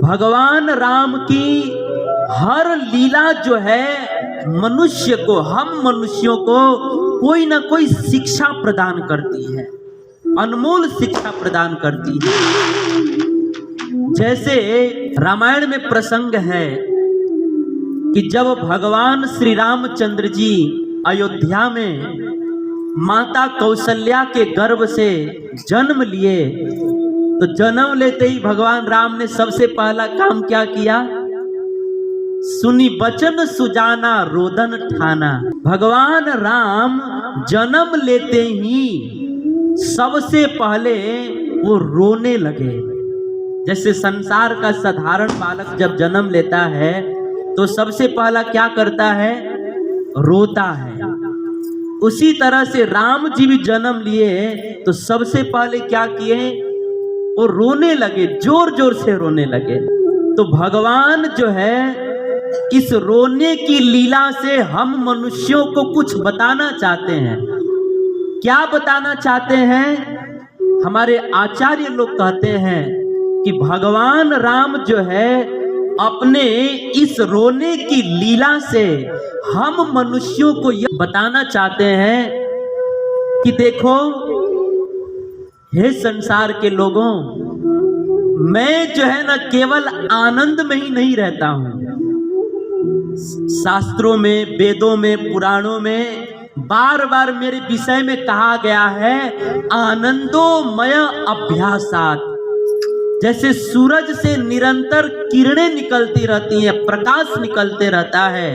भगवान राम की हर लीला जो है मनुष्य को, हम मनुष्यों को कोई ना कोई शिक्षा प्रदान करती है, अनमोल शिक्षा प्रदान करती है। जैसे रामायण में प्रसंग है कि जब भगवान श्री रामचंद्र जी अयोध्या में माता कौशल्या के गर्भ से जन्म लिए, तो जन्म लेते ही भगवान राम ने सबसे पहला काम क्या किया? सुनी बचन सुजाना रोदन ठाना। भगवान राम जन्म लेते ही सबसे पहले वो रोने लगे। जैसे संसार का साधारण बालक जब जन्म लेता है तो सबसे पहला क्या करता है? रोता है। उसी तरह से राम जी भी जन्म लिए तो सबसे पहले क्या किए? वो रोने लगे, जोर जोर से रोने लगे। तो भगवान जो है इस रोने की लीला से हम मनुष्यों को कुछ बताना चाहते हैं। क्या बताना चाहते हैं? हमारे आचार्य लोग कहते हैं कि भगवान राम जो है अपने इस रोने की लीला से हम मनुष्यों को यह बताना चाहते हैं कि देखो हे संसार के लोगों, मैं जो है ना केवल आनंद में ही नहीं रहता हूं। शास्त्रों में, वेदों में, पुराणों में बार बार मेरे विषय में कहा गया है आनंदोमय अभ्यासात। जैसे सूरज से निरंतर किरणें निकलती रहती हैं, प्रकाश निकलते रहता है,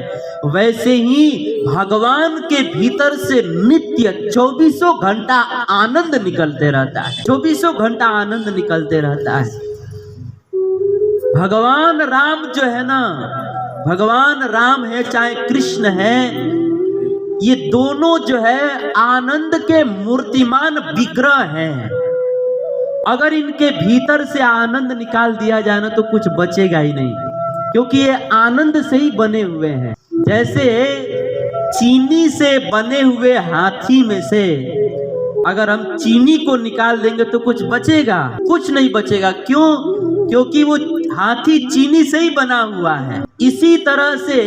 वैसे ही भगवान के भीतर से नित्य 24 घंटा आनंद निकलते रहता है। 24 घंटा आनंद निकलते रहता है। भगवान राम जो है ना, भगवान राम है चाहे कृष्ण है, ये दोनों जो है आनंद के मूर्तिमान विग्रह हैं। अगर इनके भीतर से आनंद निकाल दिया जाए ना तो कुछ बचेगा ही नहीं, क्योंकि ये आनंद से ही बने हुए हैं। जैसे चीनी से बने हुए हाथी में से अगर हम चीनी को निकाल देंगे तो कुछ बचेगा? कुछ नहीं बचेगा। क्यों? क्योंकि वो हाथी चीनी से ही बना हुआ है। इसी तरह से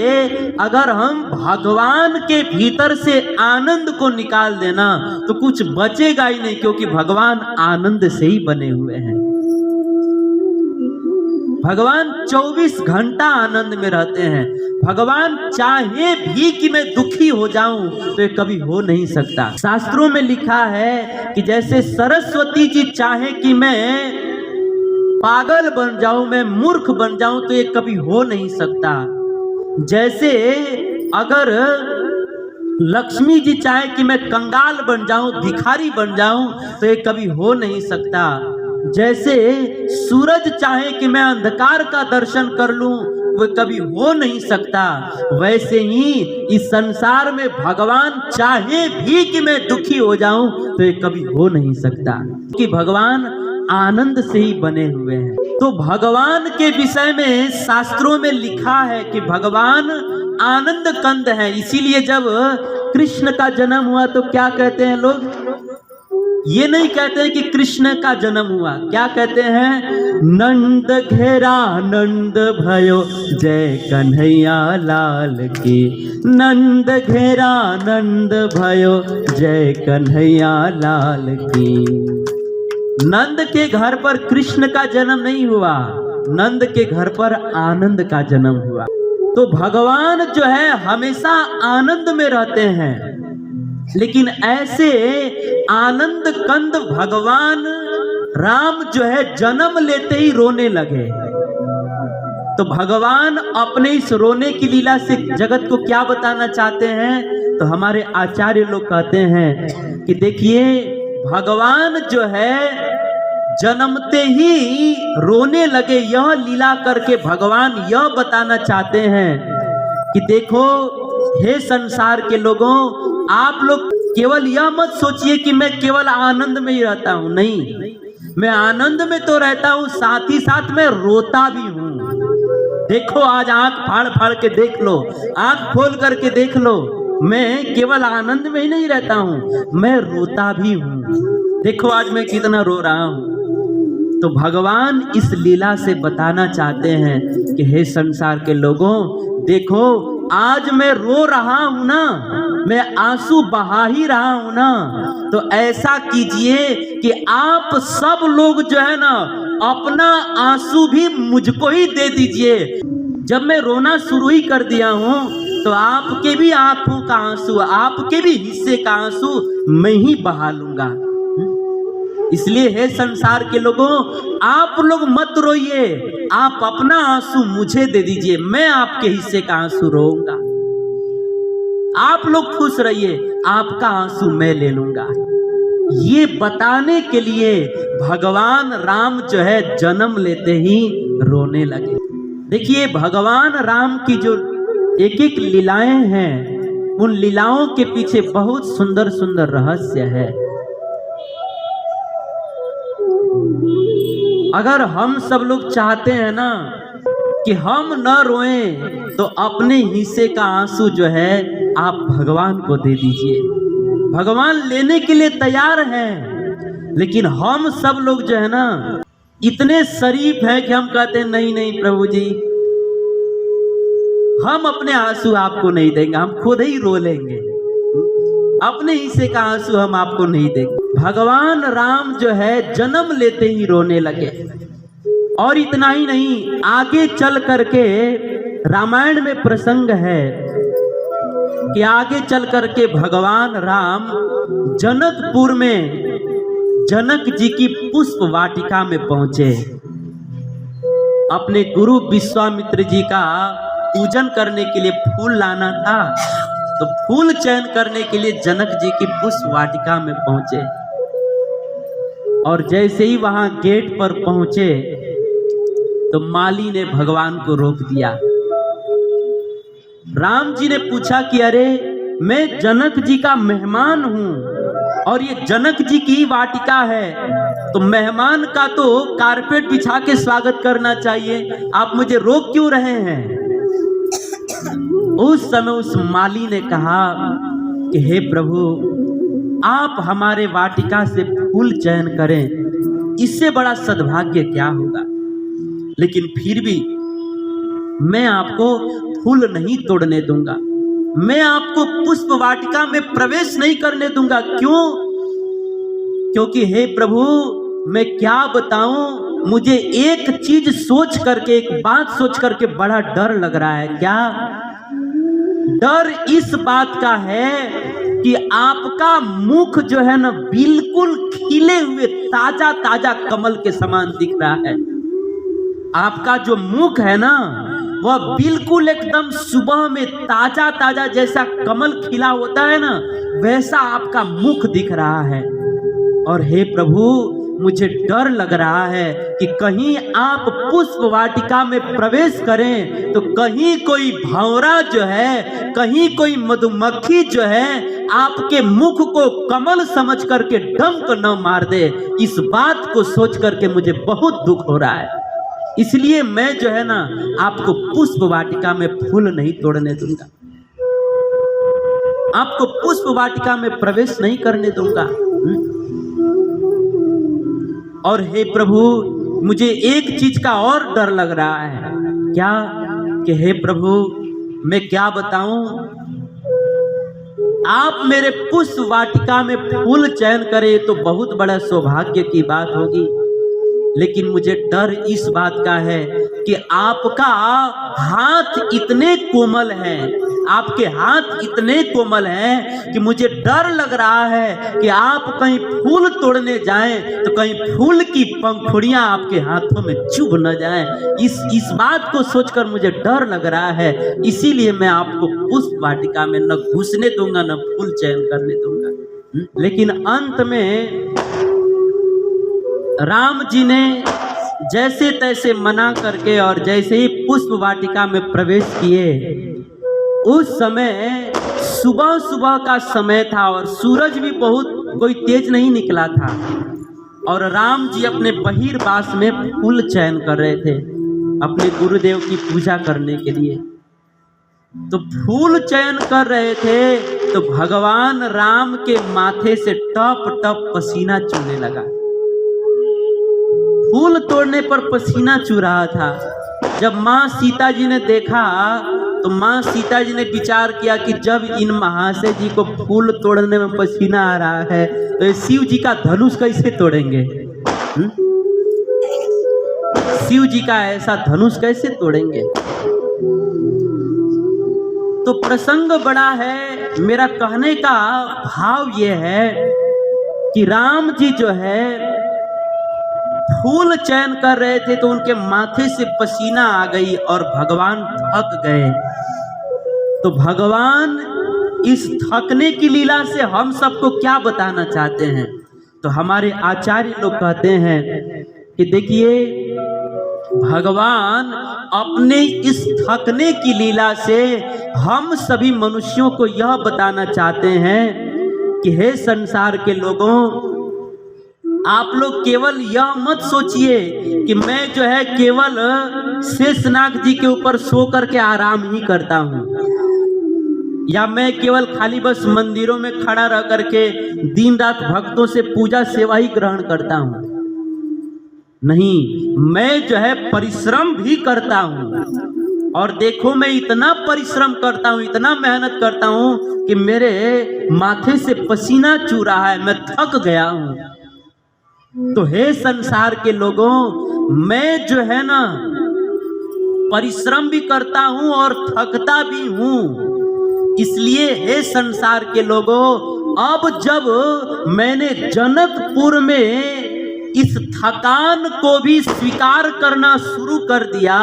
अगर हम भगवान के भीतर से आनंद को निकाल देना तो कुछ बचेगा ही नहीं, क्योंकि भगवान आनंद से ही बने हुए हैं। भगवान 24 घंटा आनंद में रहते हैं। भगवान चाहे भी कि मैं दुखी हो जाऊं तो ये कभी हो नहीं सकता। शास्त्रों में लिखा है कि जैसे सरस्वती जी चाहे कि मैं पागल बन जाऊं, मैं मूर्ख बन जाऊं, तो ये कभी हो नहीं सकता। जैसे अगर लक्ष्मी जी चाहे कि मैं कंगाल बन जाऊं, भिखारी बन जाऊं, तो ये कभी हो नहीं सकता। जैसे सूरज चाहे कि मैं अंधकार का दर्शन कर लूं, वो कभी हो नहीं सकता। वैसे ही इस संसार में भगवान चाहे भी कि मैं दुखी हो जाऊं तो ये कभी हो नहीं सकता, क्योंकि भगवान आनंद से ही बने हुए हैं। तो भगवान के विषय में शास्त्रों में लिखा है कि भगवान आनंद कंद है। इसीलिए जब कृष्ण का जन्म हुआ तो क्या कहते हैं लोग? ये नहीं कहते हैं कि कृष्ण का जन्म हुआ, क्या कहते हैं? नंद घेरा नंद भयो जय कन्हैया लाल की। नंद घेरा नंद भयो जय कन्हैया लाल की। नंद के घर पर कृष्ण का जन्म नहीं हुआ, नंद के घर पर आनंद का जन्म हुआ। तो भगवान जो है हमेशा आनंद में रहते हैं, लेकिन ऐसे आनंद कंद भगवान राम जो है जन्म लेते ही रोने लगे। तो भगवान अपने इस रोने की लीला से जगत को क्या बताना चाहते हैं? तो हमारे आचार्य लोग कहते हैं कि देखिए भगवान जो है जन्मते ही रोने लगे। यह लीला करके भगवान यह बताना चाहते हैं कि देखो हे संसार के लोगों, आप लोग केवल यह मत सोचिए कि मैं केवल आनंद में ही रहता हूँ। नहीं, मैं आनंद में तो रहता हूँ, साथ ही साथ मैं रोता भी हूँ। देखो आज आंख फाड़ फाड़ के देख लो, आंख खोल करके देख लो, मैं केवल आनंद में ही नहीं रहता हूँ, मैं रोता भी हूँ। देखो आज मैं कितना रो रहा हूँ। तो भगवान इस लीला से बताना चाहते हैं कि हे संसार के लोगों, देखो आज मैं रो रहा हूं ना, मैं आंसू बहा ही रहा हूं ना, तो ऐसा कीजिए कि आप सब लोग जो है ना अपना आंसू भी मुझको ही दे दीजिए। जब मैं रोना शुरू ही कर दिया हूं तो आपके भी आंखों का आंसू, आपके भी हिस्से का आंसू मैं ही बहा लूंगा। इसलिए हे संसार के लोगों, आप लोग मत रोइए, आप अपना आंसू मुझे दे दीजिए, मैं आपके हिस्से का आंसू रोऊंगा। आप लोग खुश रहिए, आपका आंसू मैं ले लूंगा। ये बताने के लिए भगवान राम जो है जन्म लेते ही रोने लगे। देखिए भगवान राम की जो एक एक लीलाएं हैं, उन लीलाओं के पीछे बहुत सुंदर सुंदर रहस्य है। अगर हम सब लोग चाहते हैं ना कि हम न रोएं, तो अपने हिस्से का आंसू जो है आप भगवान को दे दीजिए। भगवान लेने के लिए तैयार हैं, लेकिन हम सब लोग जो है ना इतने शरीफ हैं कि हम कहते हैं नहीं नहीं प्रभु जी, हम अपने आंसू आपको नहीं देंगे, हम खुद ही रो लेंगे, अपने हिस्से का आंसू हम आपको नहीं देंगे। भगवान राम जो है जन्म लेते ही रोने लगे। और इतना ही नहीं, आगे चल करके रामायण में प्रसंग है कि आगे चल करके भगवान राम जनकपुर में जनक जी की पुष्प वाटिका में पहुंचे। अपने गुरु विश्वामित्र जी का पूजन करने के लिए फूल लाना था, तो फूल चयन करने के लिए जनक जी की पुष्प वाटिका में पहुंचे। और जैसे ही वहां गेट पर पहुंचे तो माली ने भगवान को रोक दिया। राम जी ने पूछा कि अरे मैं जनक जी का मेहमान हूं और ये जनक जी की वाटिका है, तो मेहमान का तो कारपेट बिछा के स्वागत करना चाहिए, आप मुझे रोक क्यों रहे हैं? उस समय उस माली ने कहा कि हे प्रभु, आप हमारे वाटिका से फूल चयन करें, इससे बड़ा सद्भाग्य क्या होगा। लेकिन फिर भी मैं आपको फूल नहीं तोड़ने दूंगा, मैं आपको पुष्प वाटिका में प्रवेश नहीं करने दूंगा। क्यों? क्योंकि हे प्रभु, मैं क्या बताऊं, मुझे एक चीज सोच करके, एक बात सोच करके बड़ा डर लग रहा है। क्या डर? इस बात का है कि आपका मुख जो है ना बिल्कुल खिले हुए ताजा ताजा कमल के समान दिख रहा है। आपका जो मुख है ना वह बिल्कुल एकदम सुबह में ताजा ताजा जैसा कमल खिला होता है ना, वैसा आपका मुख दिख रहा है। और हे प्रभु, मुझे डर लग रहा है कि कहीं आप पुष्प वाटिका में प्रवेश करें तो कहीं कोई भंवरा जो है, कहीं कोई मधुमक्खी जो है आपके मुख को कमल समझ करके डंक न मार दे। इस बात को सोच करके मुझे बहुत दुख हो रहा है। इसलिए मैं जो है ना आपको पुष्प वाटिका में फूल नहीं तोड़ने दूंगा, आपको पुष्प वाटिका में प्रवेश नहीं करने दूंगा। और हे प्रभु, मुझे एक चीज का और डर लग रहा है। क्या? कि हे प्रभु, मैं क्या बताऊं, आप मेरे पुष्प वाटिका में फूल चयन करें तो बहुत बड़ा सौभाग्य की बात होगी, लेकिन मुझे डर इस बात का है कि आपका हाथ इतने कोमल हैं, आपके हाथ इतने कोमल हैं कि मुझे डर लग रहा है कि आप कहीं फूल तोड़ने जाएं तो कहीं फूल की पंखुड़ियां आपके हाथों में चुभ न जाएं। इस बात को सोचकर मुझे डर लग रहा है, इसीलिए मैं आपको पुष्प वाटिका में न घुसने दूंगा, न फूल चयन करने दूंगा। लेकिन अंत में राम जी ने जैसे तैसे मना करके और जैसे ही पुष्प वाटिका में प्रवेश किए, उस समय सुबह सुबह का समय था और सूरज भी बहुत कोई तेज नहीं निकला था, और राम जी अपने बहिर्वास में फूल चयन कर रहे थे अपने गुरुदेव की पूजा करने के लिए। तो फूल चयन कर रहे थे तो भगवान राम के माथे से टप टप पसीना चूने लगा। फूल तोड़ने पर पसीना चू रहा था। जब माँ सीता जी ने देखा तो माँ सीता जी ने विचार किया कि जब इन महाशय जी को फूल तोड़ने में पसीना आ रहा है तो ये शिव जी का धनुष कैसे तोड़ेंगे? शिव जी का ऐसा धनुष कैसे तोड़ेंगे? तो प्रसंग बड़ा है। मेरा कहने का भाव ये है कि राम जी जो है फूल चयन कर रहे थे तो उनके माथे से पसीना आ गई और भगवान थक गए। तो भगवान इस थकने की लीला से हम सबको क्या बताना चाहते हैं? तो हमारे आचार्य लोग कहते हैं कि देखिए, भगवान अपने इस थकने की लीला से हम सभी मनुष्यों को यह बताना चाहते हैं कि हे संसार के लोगों, आप लोग केवल यह मत सोचिए कि मैं जो है केवल शेषनाग जी के ऊपर सो करके आराम ही करता हूँ, या मैं केवल खाली बस मंदिरों में खड़ा रह करके दिन रात भक्तों से पूजा सेवा ही ग्रहण करता हूँ। नहीं, मैं जो है परिश्रम भी करता हूँ। और देखो, मैं इतना परिश्रम करता हूँ, इतना मेहनत करता हूँ कि मेरे माथे से पसीना चू रहा है, मैं थक गया हूँ। तो हे संसार के लोगों, मैं जो है ना परिश्रम भी करता हूं और थकता भी हूं। इसलिए हे संसार के लोगों, अब जब मैंने जनकपुर में इस थकान को भी स्वीकार करना शुरू कर दिया,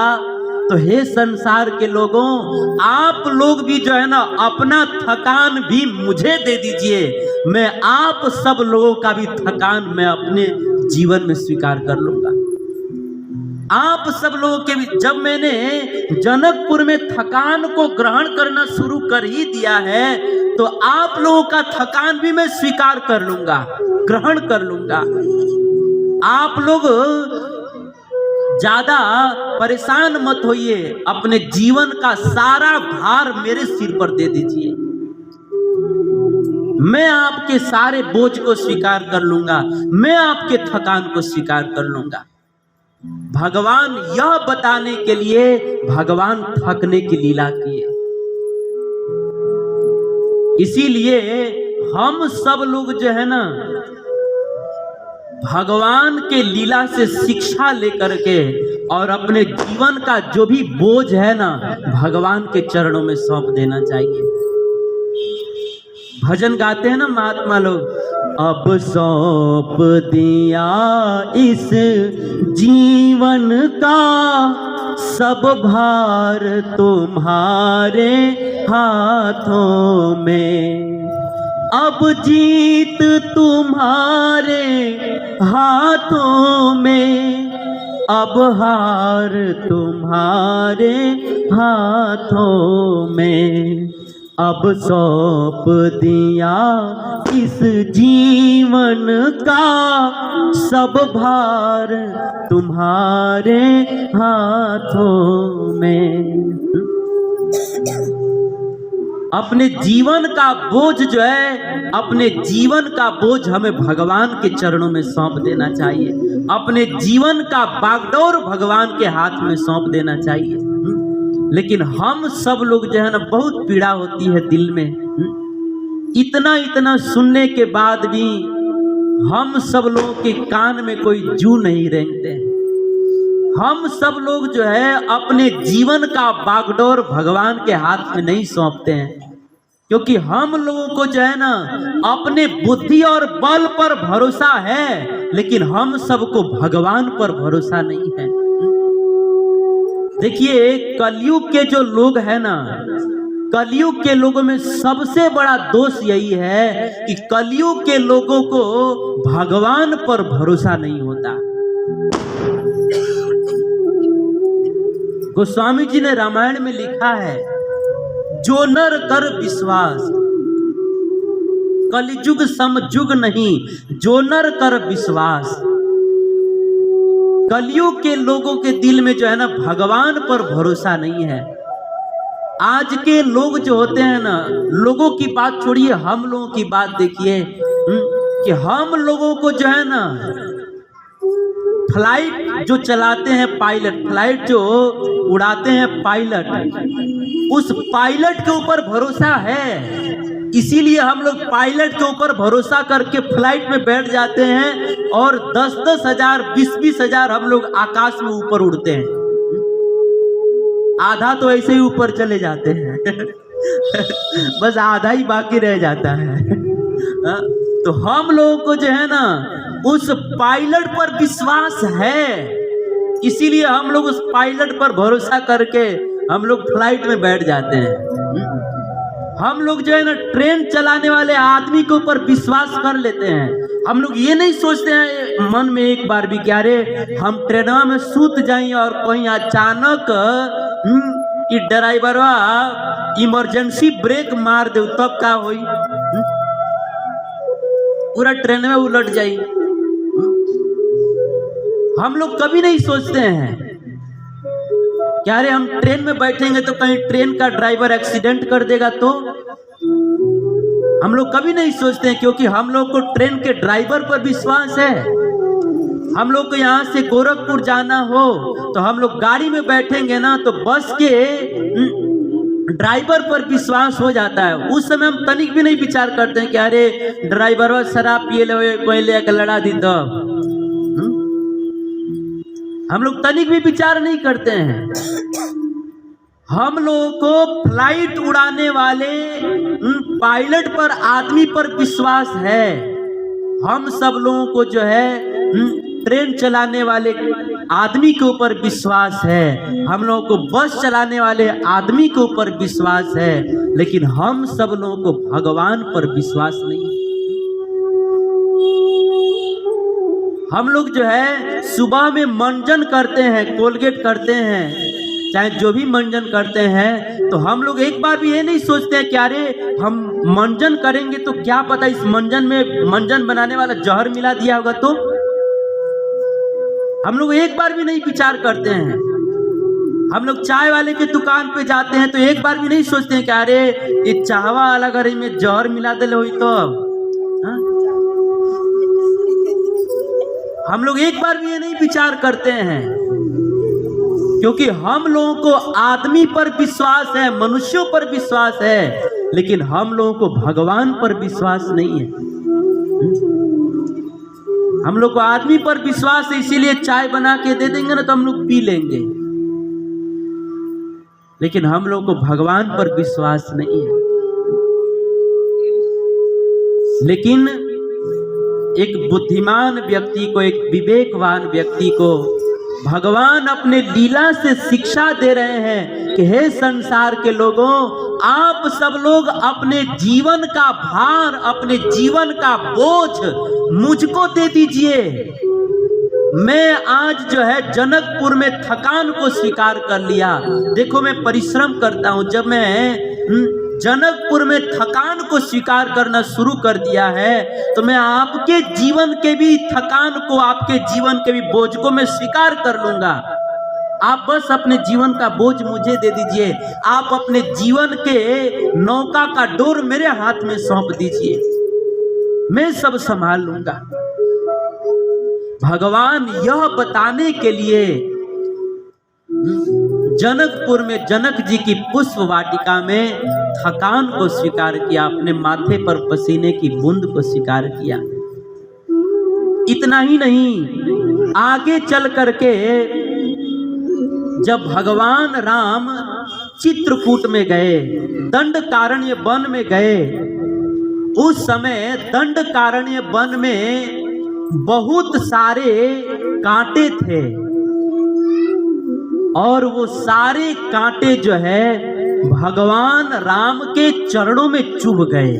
तो हे संसार के लोगों, आप लोग भी जो है ना अपना थकान भी मुझे दे दीजिए। मैं आप सब लोगों का भी थकान मैं अपने जीवन में स्वीकार कर लूंगा। आप सब लोगों के भी, जब मैंने जनकपुर में थकान को ग्रहण करना शुरू कर ही दिया है, तो आप लोगों का थकान भी मैं स्वीकार कर लूंगा, ग्रहण कर लूंगा। आप लोग ज्यादा परेशान मत होइए, अपने जीवन का सारा भार मेरे सिर पर दे दीजिए। मैं आपके सारे बोझ को स्वीकार कर लूंगा, मैं आपके थकान को स्वीकार कर लूंगा। भगवान यह बताने के लिए भगवान थकने की लीला किए। इसीलिए हम सब लोग जो है ना भगवान के लीला से शिक्षा लेकर के और अपने जीवन का जो भी बोझ है ना भगवान के चरणों में सौंप देना चाहिए। भजन गाते हैं ना महात्मा लोग, अब सौंप दिया इस जीवन का सब भार तुम्हारे हाथों में, अब जीत तुम्हारे हाथों में, अब हार तुम्हारे हाथों में, अब सौंप दिया इस जीवन का सब भार तुम्हारे हाथों में। अपने जीवन का बोझ जो है, अपने जीवन का बोझ हमें भगवान के चरणों में सौंप देना चाहिए। अपने जीवन का बागडोर भगवान के हाथ में सौंप देना चाहिए। लेकिन हम सब लोग जो है ना बहुत पीड़ा होती है दिल में। इतना इतना सुनने के बाद भी हम सब लोगों के कान में कोई जू नहीं रेंगते। हम सब लोग जो है अपने जीवन का बागडोर भगवान के हाथ में नहीं सौंपते हैं, क्योंकि हम लोगों को जो है ना अपने बुद्धि और बल पर भरोसा है, लेकिन हम सबको भगवान पर भरोसा नहीं है। देखिए, कलयुग के जो लोग हैं ना, कलयुग के लोगों में सबसे बड़ा दोष यही है कि कलयुग के लोगों को भगवान पर भरोसा नहीं होता। गोस्वामी जी ने रामायण में लिखा है, जो नर कर विश्वास, कलयुग समयुग नहीं, जो नर कर विश्वास। कलयुग के लोगों के दिल में जो है ना भगवान पर भरोसा नहीं है। आज के लोग जो होते हैं ना, लोगों की बात छोड़िए, हम लोगों की बात देखिए कि हम लोगों को जो है ना फ्लाइट जो चलाते हैं पायलट, फ्लाइट जो उड़ाते हैं पायलट, उस पायलट के ऊपर भरोसा है, इसीलिए हम लोग पायलट के ऊपर भरोसा करके फ्लाइट में बैठ जाते हैं और 10-10 हजार 20-20 हजार हम लोग आकाश में ऊपर उड़ते हैं। आधा तो ऐसे ही ऊपर चले जाते हैं बस आधा ही बाकी रह जाता है। तो हम लोगों को जो है ना उस पायलट पर विश्वास है, इसीलिए हम लोग उस पायलट पर भरोसा करके हम लोग फ्लाइट में बैठ जाते हैं। हम लोग जो है ना ट्रेन चलाने वाले आदमी के ऊपर विश्वास कर लेते हैं। हम लोग ये नहीं सोचते हैं मन में एक बार भी क्या रे हम ट्रेनवा में सूत जाएं और कहीं अचानक कि ड्राइवरवा इमरजेंसी ब्रेक मार दे तब का होई, पूरा ट्रेन में उलट जाई। हम लोग कभी नहीं सोचते हैं क्या रे हम ट्रेन में बैठेंगे तो कहीं ट्रेन का ड्राइवर एक्सीडेंट कर देगा तो। हम लोग कभी नहीं सोचते हैं क्योंकि हम लोग को ट्रेन के ड्राइवर पर विश्वास है। हम लोग को यहाँ से गोरखपुर जाना हो तो हम लोग गाड़ी में बैठेंगे ना तो बस के ड्राइवर पर विश्वास हो जाता है। उस समय हम तनिक भी नहीं विचार करते हैं कि अरे ड्राइवर शराब पिए ले कोई लेकर लड़ा दी तो। हम लोग तनिक भी विचार नहीं करते हैं। हम लोगों को फ्लाइट उड़ाने वाले पायलट पर आदमी पर विश्वास है। हम सब लोगों को जो है ट्रेन चलाने वाले आदमी के ऊपर विश्वास है। हम लोगों को बस चलाने वाले आदमी के ऊपर विश्वास है, लेकिन हम सब लोगों को भगवान पर विश्वास नहीं। हम लोग जो है सुबह में मंजन करते हैं, कोलगेट करते हैं, चाहे जो भी मंजन करते हैं, तो हम लोग एक बार भी ये नहीं सोचते हैं कि अरे हम मंजन करेंगे तो क्या पता इस मंजन में मंजन बनाने वाला जहर मिला दिया होगा तो। हम लोग एक बार भी नहीं विचार करते हैं। हम लोग चाय वाले के दुकान पे जाते हैं तो एक बार भी नहीं सोचते हैं कि अरे ये चाहवा वाला घर में जहर मिला दे हुई तो। हम लोग एक बार भी ये नहीं विचार करते हैं क्योंकि हम लोगों को आदमी पर विश्वास है, मनुष्यों पर विश्वास है, लेकिन हम लोगों को भगवान पर विश्वास नहीं है। हम लोग को आदमी पर विश्वास है, इसीलिए चाय बना के दे देंगे ना तो हम लोग पी लेंगे, लेकिन हम लोग को भगवान पर विश्वास नहीं है। लेकिन एक बुद्धिमान व्यक्ति को, एक विवेकवान व्यक्ति को भगवान अपने लीला से शिक्षा दे रहे हैं कि हे संसार के लोगों, आप सब लोग अपने जीवन का भार, अपने जीवन का बोझ मुझको दे दीजिए। मैं आज जो है जनकपुर में थकान को स्वीकार कर लिया। देखो मैं परिश्रम करता हूं, जब मैं जनकपुर में थकान को स्वीकार करना शुरू कर दिया है तो मैं आपके जीवन के भी थकान को, आपके जीवन के भी बोझ को मैं स्वीकार कर लूंगा। आप बस अपने जीवन का बोझ मुझे दे दीजिए, आप अपने जीवन के नौका का डोर मेरे हाथ में सौंप दीजिए, मैं सब संभाल लूंगा। भगवान यह बताने के लिए जनकपुर में जनक जी की पुष्प वाटिका में थकान को स्वीकार किया, अपने माथे पर पसीने की बूंद को स्वीकार किया। इतना ही नहीं, आगे चल करके जब भगवान राम चित्रकूट में गए, दंडकारण्य वन में गए, उस समय दंडकारण्य वन में बहुत सारे कांटे थे और वो सारे कांटे जो है भगवान राम के चरणों में चुभ गए।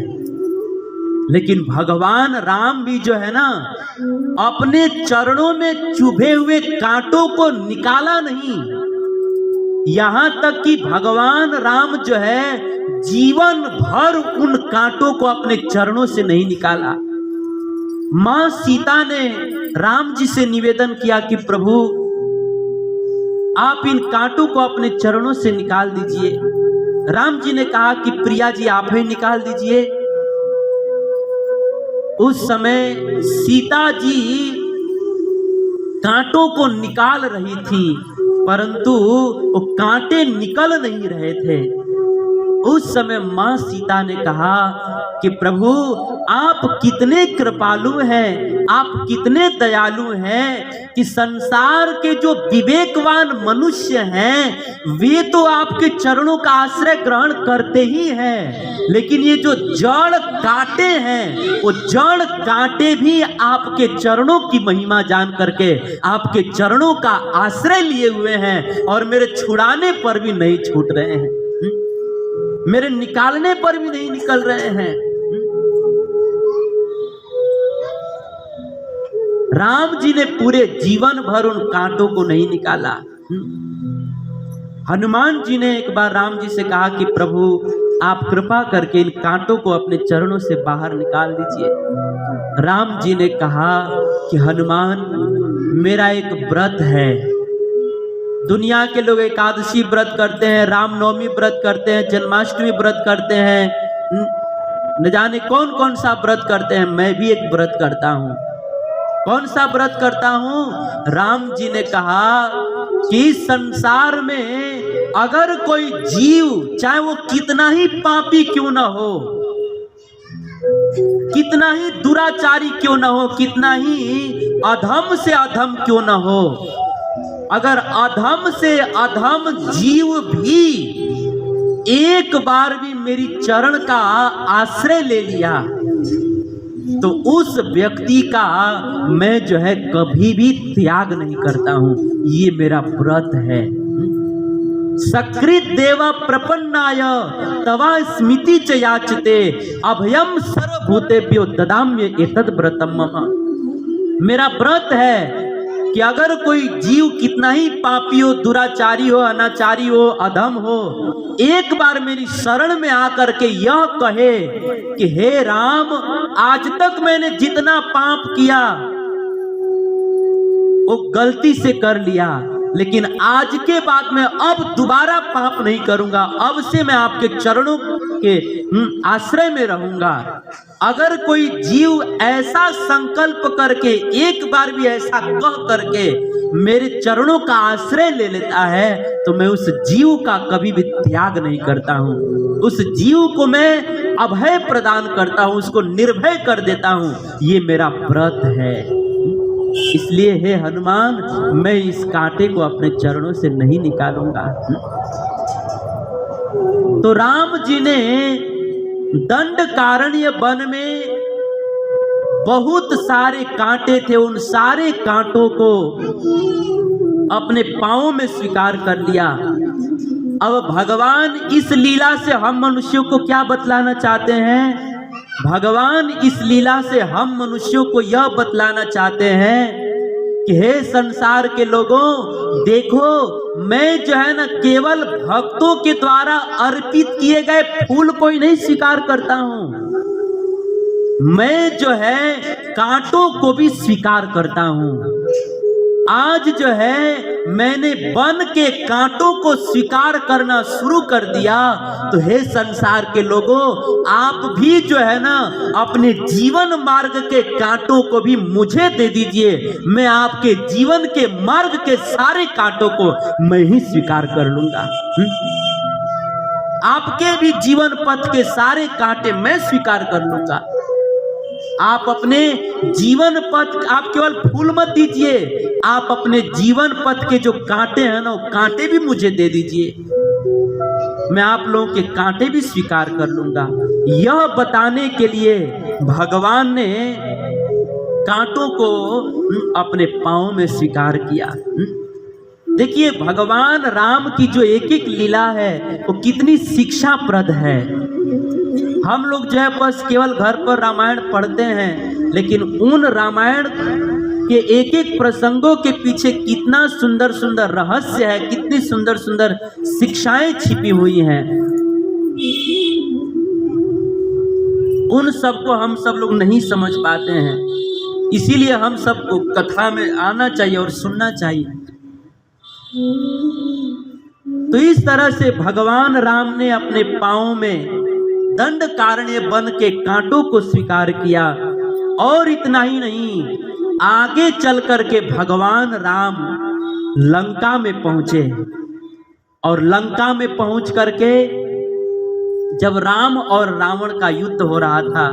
लेकिन भगवान राम भी जो है ना अपने चरणों में चुभे हुए कांटों को निकाला नहीं, यहां तक कि भगवान राम जो है जीवन भर उन कांटों को अपने चरणों से नहीं निकाला। मां सीता ने राम जी से निवेदन किया कि प्रभु आप इन कांटों को अपने चरणों से निकाल दीजिए। राम जी ने कहा कि प्रिया जी आप ही निकाल दीजिए। उस समय सीता जी कांटों को निकाल रही थी, परंतु वो कांटे निकल नहीं रहे थे। उस समय मां सीता ने कहा कि प्रभु आप कितने कृपालु हैं, आप कितने दयालु हैं कि संसार के जो विवेकवान मनुष्य हैं वे तो आपके चरणों का आश्रय ग्रहण करते ही हैं, लेकिन ये जो जड़ कांटे हैं वो जड़ कांटे भी आपके चरणों की महिमा जान करके आपके चरणों का आश्रय लिए हुए हैं और मेरे छुड़ाने पर भी नहीं छूट रहे हैं, मेरे निकालने पर भी नहीं निकल रहे हैं। राम जी ने पूरे जीवन भर उन कांटों को नहीं निकाला। हनुमान जी ने एक बार राम जी से कहा कि प्रभु आप कृपा करके इन कांटों को अपने चरणों से बाहर निकाल दीजिए। राम जी ने कहा कि हनुमान मेरा एक व्रत है, दुनिया के लोग एकादशी व्रत करते हैं, रामनवमी व्रत करते हैं, जन्माष्टमी व्रत करते हैं, न जाने कौन कौन सा व्रत करते हैं, मैं भी एक व्रत करता हूँ। कौन सा व्रत करता हूँ? राम जी ने कहा कि संसार में अगर कोई जीव चाहे वो कितना ही पापी क्यों ना हो, कितना ही दुराचारी क्यों ना हो, कितना ही अधम से अधम क्यों ना हो, अगर अधम से अधम जीव भी एक बार भी मेरी चरण का आश्रय ले लिया तो उस व्यक्ति का मैं जो है कभी भी त्याग नहीं करता हूं। ये मेरा व्रत है। सकृत देव प्रपन्नाय तवा स्मृति च याचते अभयम सर्वभूतेभ्यो ददाम्य एतद् व्रतम मम। मेरा व्रत है कि अगर कोई जीव कितना ही पापी हो, दुराचारी हो, अनाचारी हो, अधम हो, एक बार मेरी शरण में आकर के यह कहे कि हे राम आज तक मैंने जितना पाप किया वो गलती से कर लिया, लेकिन आज के बाद मैं अब दोबारा पाप नहीं करूंगा, अब से मैं आपके चरणों के आश्रय में रहूंगा। अगर कोई जीव ऐसा संकल्प करके एक बार भी ऐसा कह करके मेरे चरणों का आश्रय ले लेता है तो मैं उस जीव का कभी भी त्याग नहीं करता हूँ, उस जीव को मैं अभय प्रदान करता हूँ, उसको निर्भय कर देता हूँ। ये मेरा व्रत है। इसलिए हे हनुमान मैं इस कांटे को अपने चरणों से नहीं निकालूंगा। तो राम जी ने दंडकारण्य वन में बहुत सारे कांटे थे, उन सारे कांटों को अपने पांवों में स्वीकार कर लिया। अब भगवान इस लीला से हम मनुष्यों को क्या बतलाना चाहते हैं? भगवान इस लीला से हम मनुष्यों को यह बतलाना चाहते हैं कि हे संसार के लोगों, देखो मैं जो है ना केवल भक्तों के द्वारा अर्पित किए गए फूल को ही नहीं स्वीकार करता हूं, मैं जो है कांटों को भी स्वीकार करता हूं। आज जो है मैंने वन के कांटों को स्वीकार करना शुरू कर दिया, तो हे संसार के लोगों आप भी जो है ना अपने जीवन मार्ग के कांटों को भी मुझे दे दीजिए, मैं आपके जीवन के मार्ग के सारे कांटों को मैं ही स्वीकार कर लूंगा। आपके भी जीवन पथ के सारे कांटे मैं स्वीकार कर लूंगा। आप अपने जीवन पथ, आप केवल फूल मत दीजिए, आप अपने जीवन पथ के जो कांटे हैं ना वो कांटे भी मुझे दे दीजिए, मैं आप लोगों के कांटे भी स्वीकार कर लूंगा। यह बताने के लिए भगवान ने कांटों को अपने पांव में स्वीकार किया। देखिए भगवान राम की जो एक एक लीला है वो कितनी शिक्षाप्रद है। हम लोग जो है बस केवल घर पर रामायण पढ़ते हैं, लेकिन उन रामायण के एक एक प्रसंगों के पीछे कितना सुंदर सुंदर रहस्य है, कितनी सुंदर सुंदर शिक्षाएं छिपी हुई हैं। उन सबको हम सब लोग नहीं समझ पाते हैं, इसीलिए हम सबको कथा में आना चाहिए और सुनना चाहिए। तो इस तरह से भगवान राम ने अपने पांव में दंडकारण्य वन के कांटों को स्वीकार किया। और इतना ही नहीं, आगे चल करके भगवान राम लंका में पहुंचे और लंका में पहुंच करके जब राम और रावण का युद्ध हो रहा था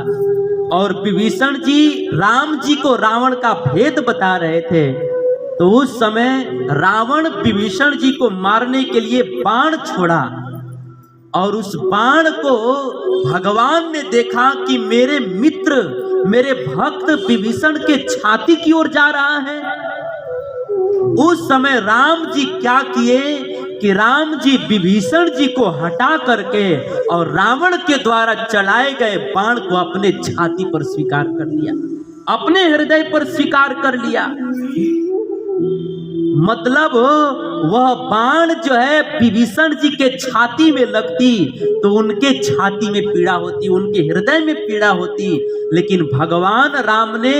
और विभीषण जी राम जी को रावण का भेद बता रहे थे, तो उस समय रावण विभीषण जी को मारने के लिए बाण छोड़ा और उस बाण को भगवान ने देखा कि मेरे मित्र मेरे भक्त विभीषण के छाती की ओर जा रहा है। उस समय राम जी क्या किए कि राम जी विभीषण जी को हटा करके और रावण के द्वारा चलाए गए बाण को अपने छाती पर स्वीकार कर लिया, अपने हृदय पर स्वीकार कर लिया। मतलब वह बाण जो है विभीषण जी के छाती में लगती तो उनके छाती में पीड़ा होती, उनके हृदय में पीड़ा होती, लेकिन भगवान राम ने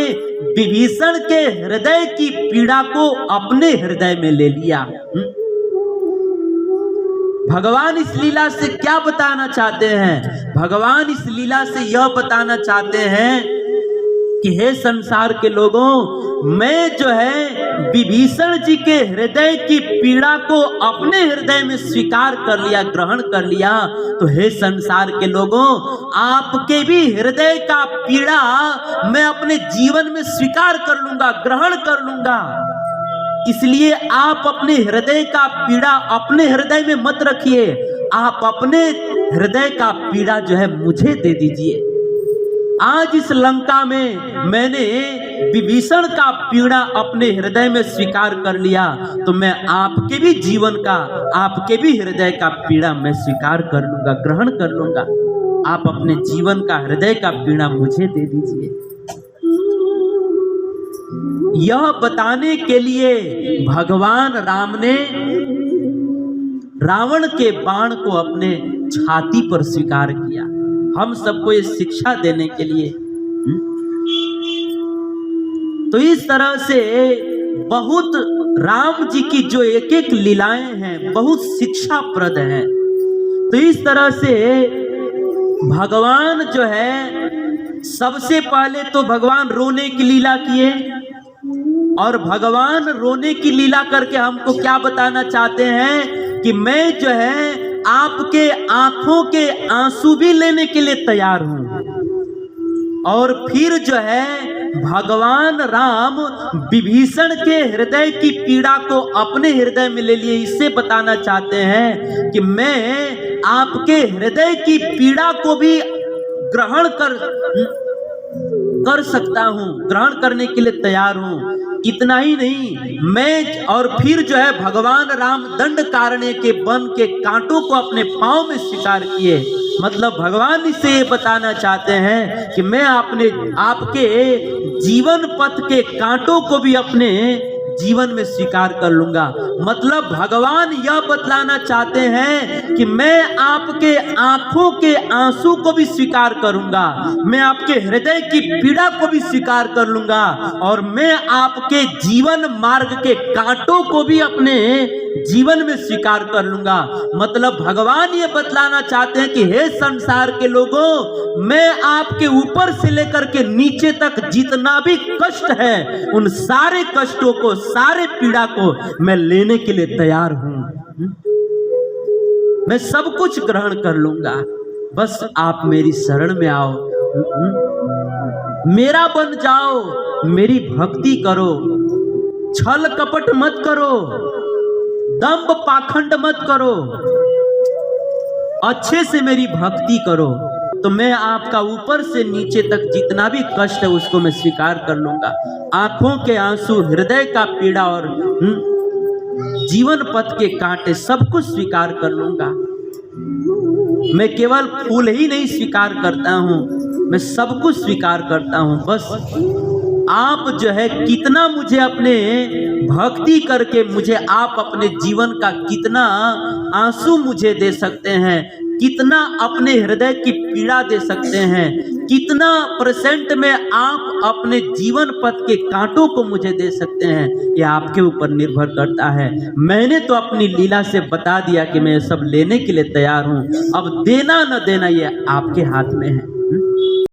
विभीषण के हृदय की पीड़ा को अपने हृदय में ले लिया। भगवान इस लीला से क्या बताना चाहते हैं? भगवान इस लीला से यह बताना चाहते हैं कि हे संसार के लोगों, मैं जो है विभीषण जी के हृदय की पीड़ा को अपने हृदय में स्वीकार कर लिया, ग्रहण कर लिया। तो हे संसार के लोगों, आपके भी हृदय का पीड़ा मैं अपने जीवन में स्वीकार कर लूंगा, ग्रहण कर लूंगा। इसलिए आप अपने हृदय का पीड़ा अपने हृदय में मत रखिए, आप अपने हृदय का पीड़ा जो है मुझे दे दीजिए। आज इस लंका में मैंने विभीषण का पीड़ा अपने हृदय में स्वीकार कर लिया, तो मैं आपके भी जीवन का, आपके भी हृदय का पीड़ा मैं स्वीकार कर लूंगा, ग्रहण कर लूंगा। आप अपने जीवन का, हृदय का पीड़ा मुझे दे दीजिए। यह बताने के लिए भगवान राम ने रावण के बाण को अपने छाती पर स्वीकार किया, हम सबको ये शिक्षा देने के लिए। तो इस तरह से बहुत राम जी की जो एक एक लीलाएं हैं बहुत शिक्षाप्रद हैं। तो इस तरह से भगवान जो है सबसे पहले तो भगवान रोने की लीला किए, और भगवान रोने की लीला करके हमको क्या बताना चाहते हैं कि मैं जो है आपके आंखों के आंसू भी लेने के लिए तैयार हूं। और फिर जो है भगवान राम विभीषण के हृदय की पीड़ा को अपने हृदय में ले लिए। इससे बताना चाहते हैं कि मैं आपके हृदय की पीड़ा को भी ग्रहण कर सकता हूं, ग्रहण करने के लिए तैयार हूं। इतना ही नहीं, मैं और फिर जो है भगवान राम दंड कारण्य के वन के कांटों को अपने पांव में स्वीकार किए। मतलब भगवान इससे ये बताना चाहते हैं कि मैं आपके जीवन पथ के कांटों को भी अपने जीवन में स्वीकार कर लूंगा। मतलब भगवान यह बतलाना चाहते हैं कि मैं आपके आंखों के आंसू को भी स्वीकार करूंगा, मैं आपके हृदय की पीड़ा को भी स्वीकार कर लूंगा, और मैं आपके जीवन मार्ग के कांटों को भी अपने जीवन में स्वीकार कर लूंगा। मतलब भगवान ये बतलाना चाहते हैं कि हे संसार के लोगों, मैं आपके ऊपर से लेकर के नीचे तक जितना भी कष्ट है उन सारे कष्टों को, सारे पीड़ा को मैं लेने के लिए तैयार हूं। मैं सब कुछ ग्रहण कर लूंगा, बस आप मेरी शरण में आओ, मेरा बन जाओ, मेरी भक्ति करो, छल कपट मत करो, दंभ पाखंड मत करो, अच्छे से मेरी भक्ति करो, तो मैं आपका ऊपर से नीचे तक जितना भी कष्ट है उसको मैं स्वीकार कर लूंगा। आंखों के आंसू, हृदय का पीड़ा और जीवन पथ के कांटे सब कुछ स्वीकार कर लूंगा। मैं केवल फूल ही नहीं स्वीकार करता हूं, मैं सब कुछ स्वीकार करता हूं। बस आप जो है कितना मुझे अपने भक्ति करके मुझे आप अपने जीवन का कितना आंसू मुझे दे सकते हैं, कितना अपने हृदय की पीड़ा दे सकते हैं, कितना परसेंट में आप अपने जीवन पथ के कांटों को मुझे दे सकते हैं, यह आपके ऊपर निर्भर करता है। मैंने तो अपनी लीला से बता दिया कि मैं सब लेने के लिए तैयार हूं, अब देना न देना ये आपके हाथ में है।